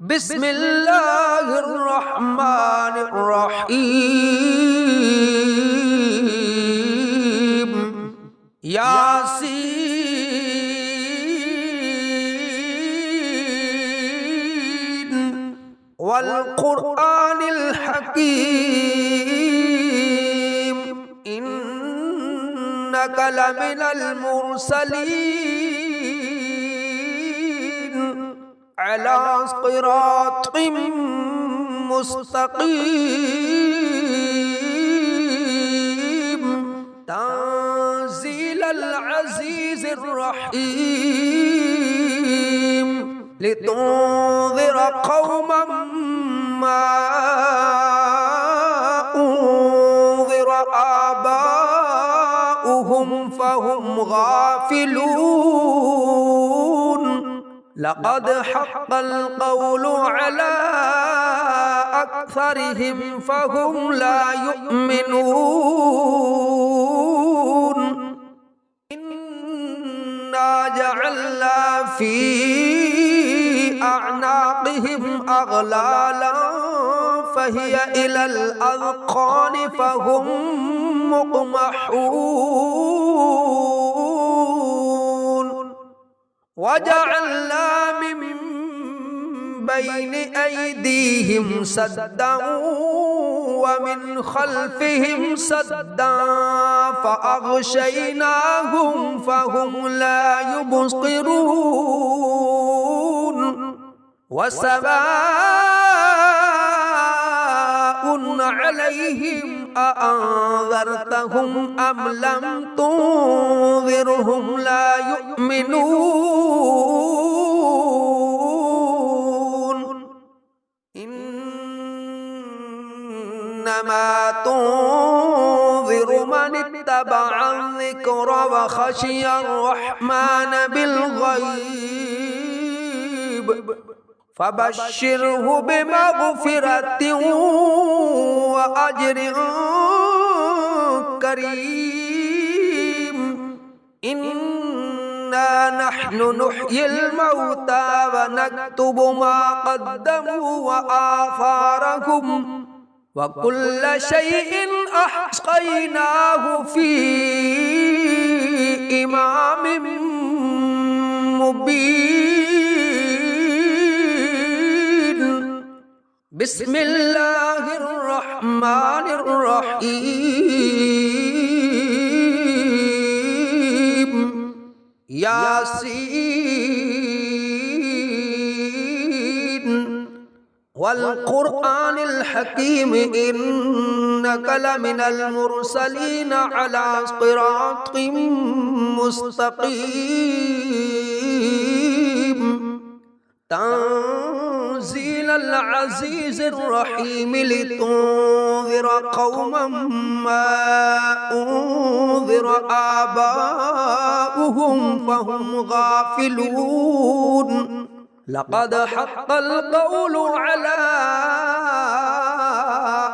بسم الله الرحمن الرحيم. ياسين والقرآن الحكيم إنك لمن المرسلين على صراط مستقيم تنزيل العزيز الرحيم لتنذر قوما ما أنذر آباؤهم فهم غافلون. لقد حق القول على أكثرهم فهم لا يؤمنون. إنا جعلنا في أعناقهم أغلالا فهي إلى الأذقان فهم مقمحون. وجعلنا من بين أيديهم سدا ومن خلفهم سدا فأغشيناهم فهم لا يبصرون. وسواء عليهم أأنذرتهم أم لم تنذرهم لا يؤمنون. إنما تنذر من اتبع الذكر وخشي الرحمن بالغيب فبشره بمغفرة وأجر كريم. إنا نحن نحيي الموتى ونكتب ما قدموا وآثارهم وكل شيء أحصيناه في إمام مبين. بسم الله الرحمن الرحيم. ياسين والقرآن الحكيم إنك لمن المرسلين على صراط مستقيم تنزيل العزيز الرحيم لتنذر قوما ما أنذر آباؤهم فهم غافلون. لقد حق القول على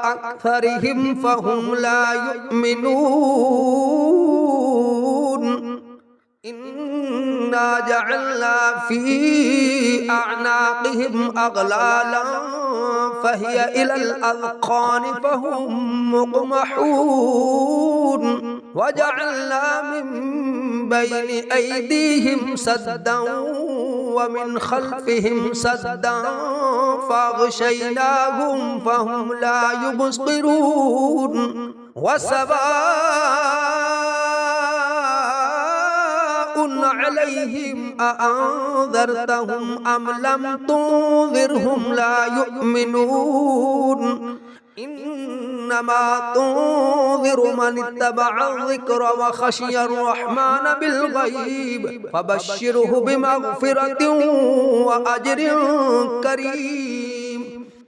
أكثرهم فهم لا يؤمنون. إنا جعلنا في أعناقهم أغلالا فهي إلى الأذقان فهم مقمحون. وجعلنا من بين أيديهم سدا ومن خلفهم سدا فأغشيناهم فهم لا يبصرون. وسواء عليهم أأنذرتهم أم لم تنذرهم لا يؤمنون. إنما تنذر من اتبع الذكر وخشي الرحمن بالغيب فبشره بمغفرة وأجر كريم.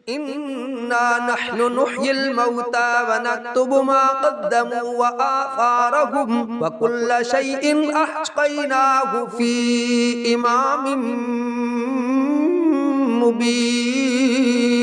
إنا نحن نحيي الموتى ونكتب ما قدموا وآثارهم وكل شيء أحصيناه في إمام مبين.